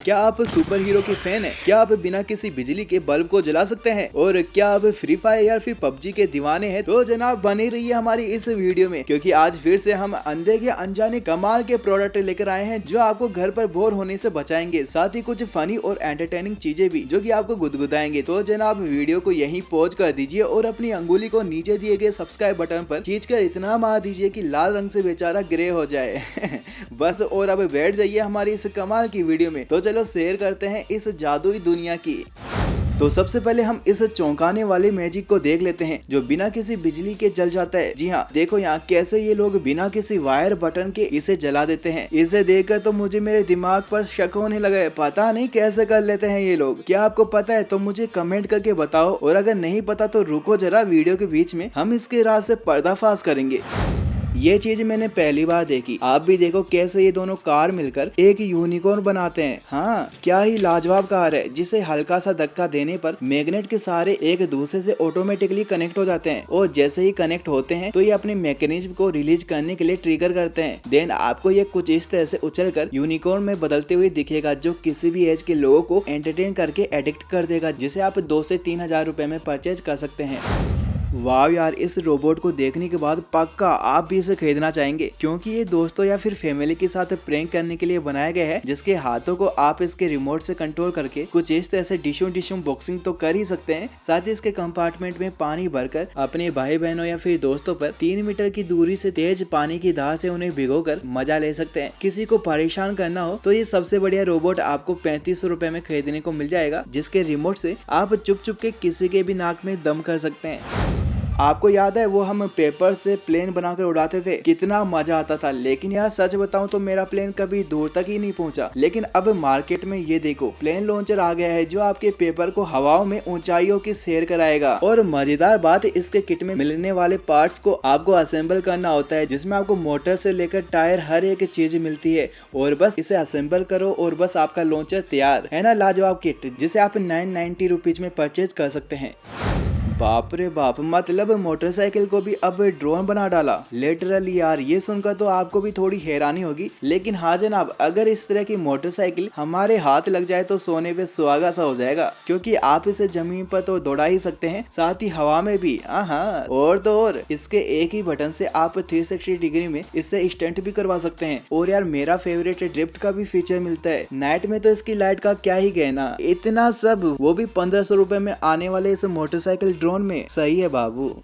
क्या आप super hero के फैन हैं? क्या आप बिना किसी बिजली के बल्ब को जला सकते हैं? और क्या आप फ्री फायर या फिर पबजी के दीवाने हैं? तो जनाब बने रहिए हमारी इस वीडियो में, क्योंकि आज फिर से हम अंधे के अनजाने कमाल के प्रोडक्ट लेकर आए हैं जो आपको घर पर बोर होने से बचाएंगे, साथ ही कुछ फनी और एंटरटेनिंग चीजें भी जो कि आपको गुदगुदाएंगे। तो जनाब वीडियो को यहीं पॉज कर दीजिए और अपनी अंगुली को नीचे दिए गए सब्सक्राइब बटन पर खींचकर इतना मार दीजिए कि लाल रंग से बेचारा ग्रे हो जाए। बस और अब बैठ जाइए हमारी इस कमाल की वीडियो में। तो चलो शेयर करते हैं इस जादुई दुनिया की। तो सबसे पहले हम इस चौंकाने वाले मैजिक को देख लेते हैं जो बिना किसी बिजली के जल जाता है। जी हाँ, देखो यहाँ कैसे ये लोग बिना किसी वायर बटन के इसे जला देते हैं। इसे देखकर तो मुझे मेरे दिमाग पर शक होने लगा है, पता नहीं कैसे कर लेते हैं ये लोग। क्या आपको पता है तो मुझे कमेंट करके बताओ, और अगर नहीं पता तो रुको जरा, वीडियो के बीच में हम इसके राज से पर्दाफाश करेंगे। ये चीज मैंने पहली बार देखी। आप भी देखो कैसे ये दोनों कार मिलकर एक यूनिकॉर्न बनाते हैं। हाँ, क्या ही लाजवाब कार है जिसे हल्का सा धक्का देने पर मैग्नेट के सहारे एक दूसरे से ऑटोमेटिकली कनेक्ट हो जाते हैं, और जैसे ही कनेक्ट होते हैं तो ये अपने मैकेनिज्म को रिलीज करने के लिए ट्रिगर करते हैं। देन आपको ये कुछ इस तरह से उछलकर यूनिकॉर्न में बदलते हुए दिखेगा जो किसी भी एज के लोगों को एंटरटेन करके एडिक्ट कर देगा, जिसे आप 2 से 3 हजार रुपए में परचेज कर सकते हैं। वाह यार, इस रोबोट को देखने के बाद पक्का आप भी इसे खरीदना चाहेंगे, क्योंकि ये दोस्तों या फिर फैमिली के साथ प्रैंक करने के लिए बनाया गया है, जिसके हाथों को आप इसके रिमोट से कंट्रोल करके कुछ इस तरह से डिशुम बॉक्सिंग तो कर ही सकते हैं। साथ ही इसके कंपार्टमेंट में पानी भरकर अपने भाई बहनों या फिर दोस्तों पर 3 मीटर की दूरी से तेज पानी की धार से उन्हें भिगोकर मजा ले सकते हैं। किसी को परेशान करना हो तो ये सबसे बढ़िया रोबोट आपको 3500 रुपए में खरीदने को मिल जाएगा, जिसके रिमोट से आप चुप चुप के किसी के भी नाक में दम कर सकते हैं। आपको याद है वो हम पेपर से प्लेन बनाकर उड़ाते थे, कितना मजा आता था। लेकिन यार सच बताऊं तो मेरा प्लेन कभी दूर तक ही नहीं पहुंचा। लेकिन अब मार्केट में ये देखो प्लेन लॉन्चर आ गया है जो आपके पेपर को हवाओं में ऊंचाइयों की सैर कराएगा। और मजेदार बात, इसके किट में मिलने वाले पार्ट्स को आपको असेंबल करना होता है, जिसमें आपको मोटर से लेकर टायर हर एक चीज मिलती है, और बस इसे असेंबल करो और बस आपका लॉन्चर तैयार है ना। लाजवाब किट जिसे आप 990 रुपीज में परचेज कर सकते हैं। बाप रे बाप, मतलब मोटरसाइकिल को भी अब ड्रोन बना डाला। लिटरली यार, ये सुनकर तो आपको भी थोड़ी हैरानी होगी, लेकिन हाँ जनाब, अगर इस तरह की मोटरसाइकिल हमारे हाथ लग जाए तो सोने पे सुहागा सा हो जाएगा, क्योंकि आप इसे जमीन पर तो दौड़ा ही सकते हैं, साथ ही हवा में भी। हाँ, और तो और इसके एक ही बटन से आप 360 डिग्री में इससे स्टंट भी करवा सकते हैं। और यार मेरा फेवरेट ड्रिफ्ट का भी फीचर मिलता है। नाइट में तो इसकी लाइट का क्या ही कहना। इतना सब, वो भी 1500 रुपए में आने वाले इस मोटरसाइकिल ड्रोन में। सही है बाबू।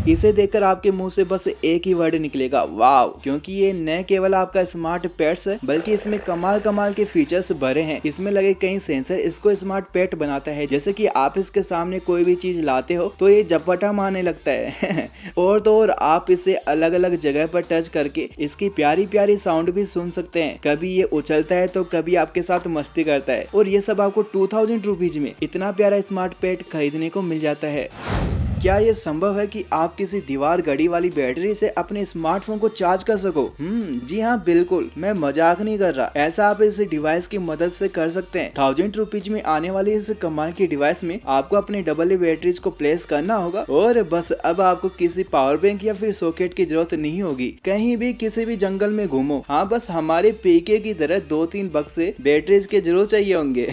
इसे देखकर आपके मुंह से बस एक ही वर्ड निकलेगा, वाव, क्योंकि ये न केवल आपका स्मार्ट पेट्स है बल्कि इसमें कमाल के फीचर्स भरे हैं। इसमें लगे कई सेंसर इसको स्मार्ट पेट बनाता है, जैसे कि आप इसके सामने कोई भी चीज लाते हो तो ये झपटा मारने लगता है। और तो और आप इसे अलग अलग जगह पर टच करके इसकी प्यारी प्यारी साउंड भी सुन सकते हैं। कभी ये उछलता है तो कभी आपके साथ मस्ती करता है, और ये सब आपको 2000 रुपीज में इतना प्यारा स्मार्ट पेट खरीदने को मिल जाता है। क्या ये संभव है कि आप किसी दीवार घड़ी वाली बैटरी से अपने स्मार्टफोन को चार्ज कर सको? जी हाँ, बिल्कुल, मैं मजाक नहीं कर रहा। ऐसा आप इस डिवाइस की मदद से कर सकते हैं। 1000 रुपीज में आने वाली इस कमाल की डिवाइस में आपको अपने डबल बैटरीज को प्लेस करना होगा, और बस अब आपको किसी पावर बैंक या फिर सॉकेट की जरूरत नहीं होगी। कहीं भी किसी भी जंगल में घूमो, हाँ बस हमारे पीके की तरह 2-3 बक्से बैटरीज के जरूर चाहिए होंगे।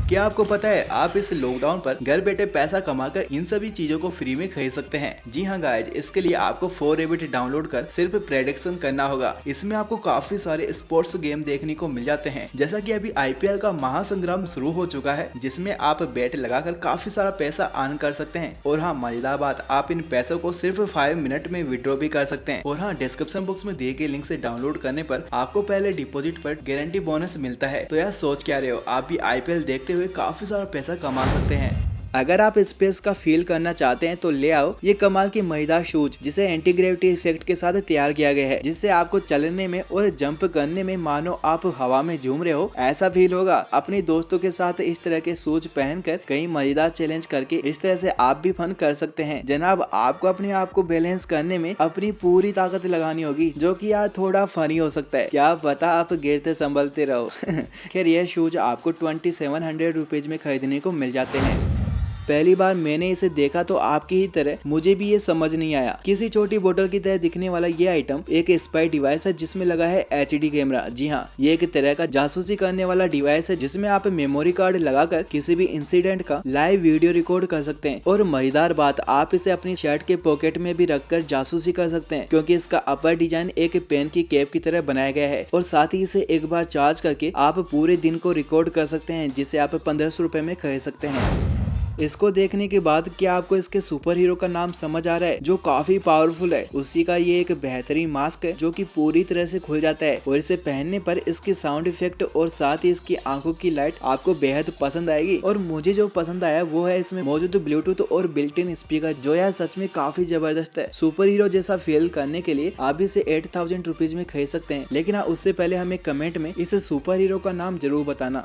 क्या आपको पता है आप इस लॉकडाउन पर घर बैठे पैसा कमाकर इन सभी चीजों को फ्री में खरीद सकते हैं? जी हाँ गाइज, इसके लिए आपको 4rabbit डाउनलोड कर सिर्फ प्रेडिक्शन करना होगा। इसमें आपको काफी सारे स्पोर्ट्स गेम देखने को मिल जाते हैं, जैसा कि अभी IPL का महासंग्राम शुरू हो चुका है, जिसमें आप बैट लगाकर काफी सारा पैसा अर्न कर सकते हैं। और हाँ, मजेदार बात, आप इन पैसों को सिर्फ 5 मिनट में विड्रॉ भी कर सकते हैं। और हाँ, डिस्क्रिप्शन बॉक्स में दिए गए लिंक से डाउनलोड करने पर आपको पहले डिपॉजिट पर गारंटी बोनस मिलता है। तो यार सोच क्या रहे हो, आप भी IPL देखते हुए काफी सारा पैसा कमा सकते हैं। अगर आप स्पेस का फील करना चाहते हैं तो ले आओ ये कमाल की मजेदार शूज, जिसे एंटी ग्रेविटी इफेक्ट के साथ तैयार किया गया है, जिससे आपको चलने में और जंप करने में मानो आप हवा में झूम रहे हो ऐसा फील होगा। अपने दोस्तों के साथ इस तरह के शूज पहनकर कई मजेदार चैलेंज करके इस तरह से आप भी फन कर सकते हैं। जनाब, आपको अपने आप को बैलेंस करने में अपनी पूरी ताकत लगानी होगी, जो कि यार थोड़ा फनी हो सकता है। क्या पता आप गिरते संभलते रहो। खैर, यह शूज आपको 2700 रुपीज में खरीदने को मिल जाते हैं। पहली बार मैंने इसे देखा तो आपकी ही तरह मुझे भी ये समझ नहीं आया। किसी छोटी बोतल की तरह दिखने वाला ये आइटम एक स्पाई डिवाइस है जिसमें लगा है HD कैमरा। जी हाँ, ये एक तरह का जासूसी करने वाला डिवाइस है जिसमें आप मेमोरी कार्ड लगाकर किसी भी इंसिडेंट का लाइव वीडियो रिकॉर्ड कर सकते हैं। और मजेदार बात, आप इसे अपनी शर्ट के पॉकेट में भी रखकर जासूसी कर सकते हैं क्योंकि इसका अपर डिजाइन एक पेन की कैप की तरह बनाया गया है। और साथ ही इसे एक बार चार्ज करके आप पूरे दिन को रिकॉर्ड कर सकते हैं, जिसे आप 1500 रुपए में खरीद सकते हैं। इसको देखने के बाद क्या आपको इसके सुपर हीरो का नाम समझ आ रहा है, जो काफी पावरफुल है? उसी का ये एक बेहतरीन मास्क है जो कि पूरी तरह से खुल जाता है और इसे पहनने पर इसकी साउंड इफेक्ट और साथ ही इसकी आंखों की लाइट आपको बेहद पसंद आएगी। और मुझे जो पसंद आया वो है इसमें मौजूद ब्लूटूथ और बिल्ट इन स्पीकर, जो यार सच में काफी जबरदस्त है। सुपर हीरो जैसा फील करने के लिए आप इसे 8000 रुपीज में खरीद सकते हैं, लेकिन हाँ, उससे पहले हमें कमेंट में इस सुपर हीरो का नाम जरूर बताना।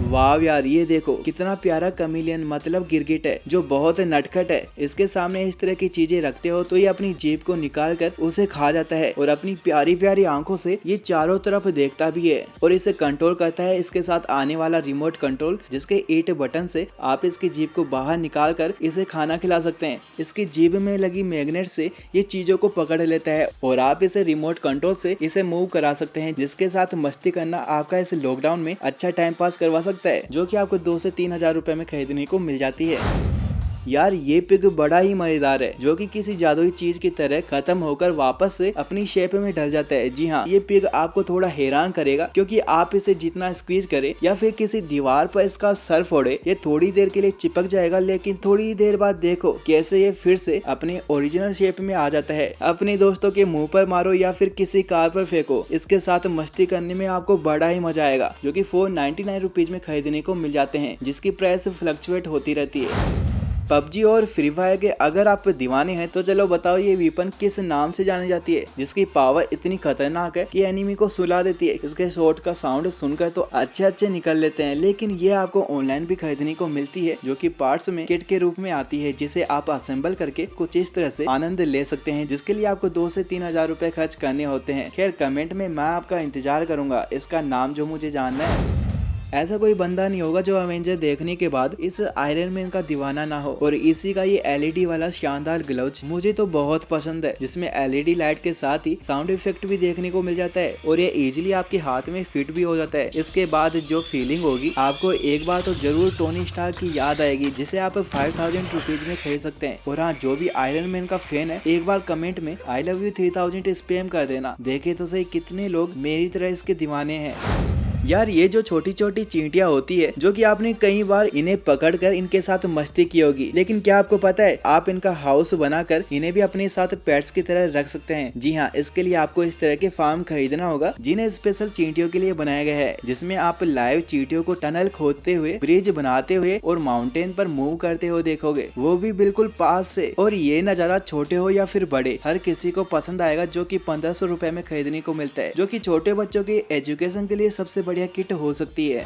वाह यार, ये देखो कितना प्यारा कमीलियन मतलब गिरगिट है जो बहुत नटखट है। इसके सामने इस तरह की चीजें रखते हो तो ये अपनी जीभ को निकाल कर उसे खा जाता है और अपनी प्यारी प्यारी आंखों से ये चारों तरफ देखता भी है और इसे कंट्रोल करता है इसके साथ आने वाला रिमोट कंट्रोल, जिसके 8 बटन से आप इसकी जीभ को बाहर निकाल कर इसे खाना खिला सकते हैं। इसकी जीभ में लगी मैग्नेट से ये चीजों को पकड़ लेता है और आप इसे रिमोट कंट्रोल से इसे मूव करा सकते हैं, जिसके साथ मस्ती करना आपका इस लॉकडाउन में अच्छा टाइम पास करवा सकता है, जो कि आपको 2 से 3 हजार रुपए में खरीदने को मिल जाती है। यार ये पिग बड़ा ही मजेदार है जो कि किसी जादुई चीज की तरह खत्म होकर वापस से अपनी शेप में ढल जाता है। जी हाँ, ये पिग आपको थोड़ा हैरान करेगा क्योंकि आप इसे जितना स्क्वीज करे या फिर किसी दीवार पर इसका सर फोड़े, ये थोड़ी देर के लिए चिपक जाएगा, लेकिन थोड़ी देर बाद देखो कैसे ये फिर से अपने ओरिजिनल शेप में आ जाता है। अपने दोस्तों के मुंह पर मारो या फिर किसी कार पर फेंको, इसके साथ मस्ती करने में आपको बड़ा ही मजा आएगा, जो कि 499 रुपीज में खरीदने को मिल जाते हैं, जिसकी प्राइस फ्लक्चुएट होती रहती है। पबजी और फ्री फायर के अगर आप दीवाने हैं तो चलो बताओ ये वेपन किस नाम से जानी जाती है, जिसकी पावर इतनी खतरनाक है कि एनिमी को सुला देती है। इसके शॉट का साउंड सुनकर तो अच्छे निकल लेते हैं, लेकिन ये आपको ऑनलाइन भी खरीदने को मिलती है, जो कि पार्ट्स में किट के रूप में आती है, जिसे आप असेंबल करके कुछ इस तरह से आनंद ले सकते हैं, जिसके लिए आपको 2 से 3 हजार रुपए खर्च करने होते हैं। खैर, कमेंट में मैं आपका इंतजार करूंगा, इसका नाम जो मुझे जानना है। ऐसा कोई बंदा नहीं होगा जो अवेंजर देखने के बाद इस आयरन मैन का दीवाना ना हो। और इसी का ये LED वाला शानदार ग्लव्स मुझे तो बहुत पसंद है, जिसमें LED लाइट के साथ ही साउंड इफेक्ट भी देखने को मिल जाता है और ये इजीली आपके हाथ में फिट भी हो जाता है। इसके बाद जो फीलिंग होगी, आपको एक बार तो जरूर टोनी स्टार्क की याद आएगी, जिसे आप 5000 रुपीज में खरीद सकते हैं। और हाँ, जो भी आयरन मैन का फैन है, एक बार कमेंट में I love you 3000 स्पैम कर देना, देखे तो सही कितने लोग मेरी तरह इसके दीवाने हैं। यार ये जो छोटी छोटी चींटियां होती है, जो कि आपने कई बार इन्हें पकड़कर इनके साथ मस्ती की होगी, लेकिन क्या आपको पता है आप इनका हाउस बनाकर इन्हें भी अपने साथ पेट्स की तरह रख सकते हैं। जी हाँ, इसके लिए आपको इस तरह के फार्म खरीदना होगा, जिन्हें स्पेशल चींटियों के लिए बनाया गया है, जिसमें आप लाइव चींटियों को टनल खोदते हुए, ब्रिज बनाते हुए और माउंटेन पर मूव करते हुए देखोगे, वो भी बिल्कुल पास से। और ये नजारा छोटे हो या फिर बड़े, हर किसी को पसंद आएगा, जो कि 1500 रुपए में खरीदने को मिलता है, जो कि छोटे बच्चों के एजुकेशन के लिए सबसे बढ़िया किट हो सकती है।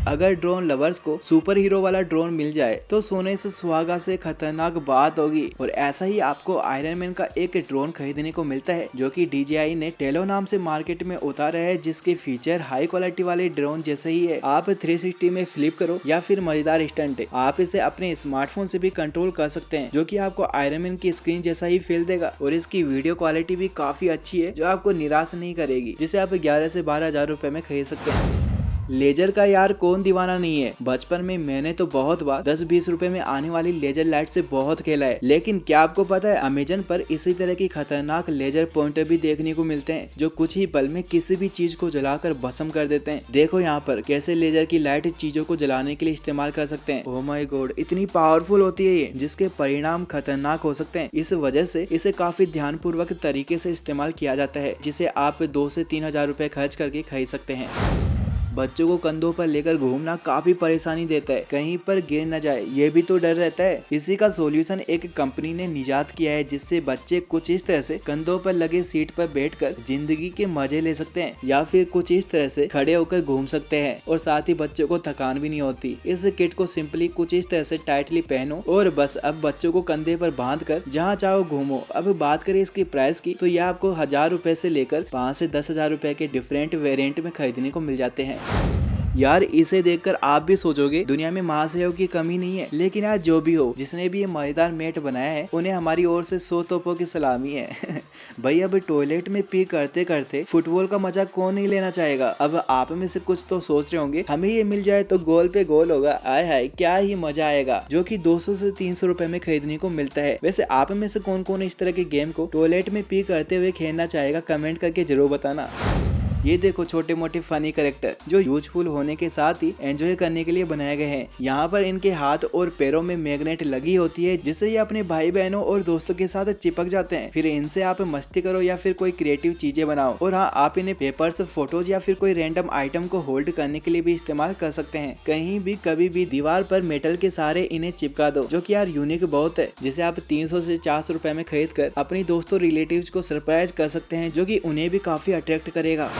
अगर ड्रोन लवर्स को सुपर हीरो वाला ड्रोन मिल जाए तो सोने से सुहागा से खतरनाक बात होगी। और ऐसा ही आपको आयरन मैन का एक ड्रोन खरीदने को मिलता है, जो कि DJI ने टेलो नाम से मार्केट में उतारा है, जिसके फीचर हाई क्वालिटी वाले ड्रोन जैसे ही है। आप 360 में फ्लिप करो या फिर मजेदार स्टंट, आप इसे अपने स्मार्टफोन से भी कंट्रोल कर सकते हैं, जो कि आपको आयरन मैन की स्क्रीन जैसा ही फील देगा। और इसकी वीडियो क्वालिटी भी काफी अच्छी है, जो आपको निराश नहीं करेगी, जिसे आप 11 से 12 हजार रुपए में खरीद सकते हैं। लेजर का यार कौन दीवाना नहीं है। बचपन में मैंने तो बहुत बार 10-20 रुपए में आने वाली लेजर लाइट से बहुत खेला है, लेकिन क्या आपको पता है अमेजन पर इसी तरह की खतरनाक लेजर पॉइंटर भी देखने को मिलते हैं, जो कुछ ही पल में किसी भी चीज को जलाकर भस्म कर देते हैं। देखो यहाँ पर कैसे लेजर की लाइट चीजों को जलाने के लिए इस्तेमाल कर सकते हैं। ओह माय गॉड, इतनी पावरफुल होती है ये, जिसके परिणाम खतरनाक हो सकते हैं। इस वजह से इसे काफी ध्यानपूर्वक तरीके से इस्तेमाल किया जाता है, जिसे आप 2 से 3 हजार रुपए खर्च करके खरीद सकते हैं। बच्चों को कंधों पर लेकर घूमना काफी परेशानी देता है, कहीं पर गिर न जाए ये भी तो डर रहता है। इसी का सॉल्यूशन एक कंपनी ने निजात किया है, जिससे बच्चे कुछ इस तरह से कंधों पर लगे सीट पर बैठकर जिंदगी के मजे ले सकते हैं, या फिर कुछ इस तरह से खड़े होकर घूम सकते हैं, और साथ ही बच्चों को थकान भी नहीं होती। इस किट को सिंपली कुछ इस तरह से टाइटली पहनो और बस अब बच्चों को कंधे पर बांध कर जहाँ चाहो घूमो। अब बात करें इसकी प्राइस की, तो यह आपको 1000 रुपए से लेकर 5 से 10 हजार रुपए के डिफरेंट वेरिएंट में खरीदने को मिल जाते हैं। यार इसे देखकर आप भी सोचोगे दुनिया में महासहयोग की कमी नहीं है, लेकिन यार जो भी हो, जिसने भी ये मजेदार मैट बनाया है उन्हें हमारी ओर से 100 तोपों की सलामी है। भाई अब टॉयलेट में पी करते करते फुटबॉल का मजा कौन नहीं लेना चाहेगा। अब आप में से कुछ तो सोच रहे होंगे हमें ये मिल जाए तो गोल पे गोल होगा, आय हाय क्या ही मजा आएगा, जो कि 200 से 300 रुपए में खरीदने को मिलता है। वैसे आप में से कौन कौन इस तरह के गेम को टॉयलेट में पी करते हुए खेलना चाहेगा, कमेंट करके जरूर बताना। ये देखो छोटे मोटे फनी कैरेक्टर जो यूजफुल होने के साथ ही एंजॉय करने के लिए बनाए गए हैं। यहाँ पर इनके हाथ और पैरों में मैग्नेट लगी होती है जिससे ये अपने भाई बहनों और दोस्तों के साथ चिपक जाते हैं। फिर इनसे आप मस्ती करो या फिर कोई क्रिएटिव चीजें बनाओ। और हाँ, आप इन्हें पेपर्स, फोटोज या फिर कोई रैंडम आइटम को होल्ड करने के लिए भी इस्तेमाल कर सकते हैं। कहीं भी कभी भी दीवार पर मेटल के सहारे इन्हें चिपका दो, जो कि यार यूनिक बहुत है, जिसे आप 300 से 400 रुपए में खरीद कर अपनी दोस्तों रिलेटिव्स को सरप्राइज कर सकते हैं, जो कि उन्हें भी काफी अट्रैक्ट करेगा।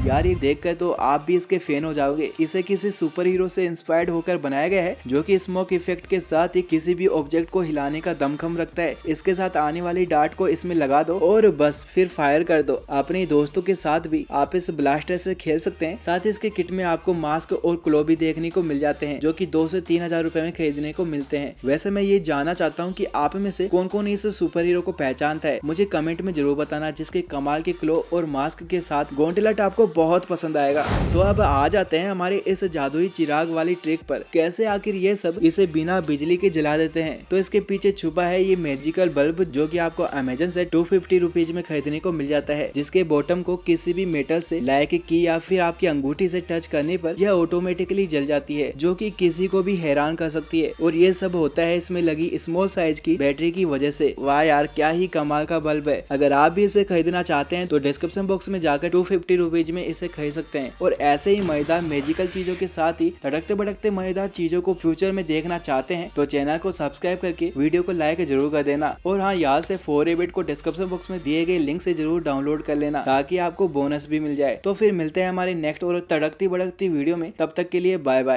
यार ये देखकर तो आप भी इसके फैन हो जाओगे। इसे किसी सुपर हीरो से इंस्पायर्ड होकर बनाया गया है, जो कि स्मोक इफेक्ट के साथ ही किसी भी ऑब्जेक्ट को हिलाने का दमखम रखता है। इसके साथ आने वाली डार्ट को इसमें लगा दो और बस फिर फायर कर दो। अपने दोस्तों के साथ भी आप इस ब्लास्टर से खेल सकते हैं। साथ ही इसके किट में आपको मास्क और क्लो भी देखने को मिल जाते हैं, जो कि 2 से 3 हजार रुपए में खरीदने को मिलते हैं। वैसे मैं ये जानना चाहता हूँ कि आप में से कौन कौन इस सुपर हीरो को पहचानता है, मुझे कमेंट में जरूर बताना, जिसके कमाल के क्लो और मास्क के साथ गॉन्टलेट आपको बहुत पसंद आएगा। तो अब आ जाते हैं हमारे इस जादुई चिराग वाली ट्रिक पर। कैसे आखिर ये सब इसे बिना बिजली के जला देते हैं। तो इसके पीछे छुपा है ये मैजिकल बल्ब, जो कि आपको अमेजन से 250 रुपीज में खरीदने को मिल जाता है, जिसके बॉटम को किसी भी मेटल से लाइक की या फिर आपकी अंगूठी से टच करने पर यह ऑटोमेटिकली जल जाती है, जो कि किसी को भी हैरान कर सकती है। और ये सब होता है इसमें लगी स्मॉल साइज की बैटरी की वजह से। वाह यार क्या ही कमाल का बल्ब है। अगर आप भी इसे खरीदना चाहते हैं तो डिस्क्रिप्शन बॉक्स में जाकर 250 रुपीज में इसे खरीद सकते हैं। और ऐसे ही मजेदार मैजिकल चीजों के साथ ही तड़कते भड़कते मजेदार चीजों को फ्यूचर में देखना चाहते हैं तो चैनल को सब्सक्राइब करके वीडियो को लाइक जरूर कर देना। और हाँ, यहाँ से 4A को डिस्क्रिप्शन बॉक्स में दिए गए लिंक से जरूर डाउनलोड कर लेना, ताकि आपको बोनस भी मिल जाए। तो फिर मिलते हैं हमारे नेक्स्ट और तड़कती भड़कती वीडियो में। तब तक के लिए बाय बाय।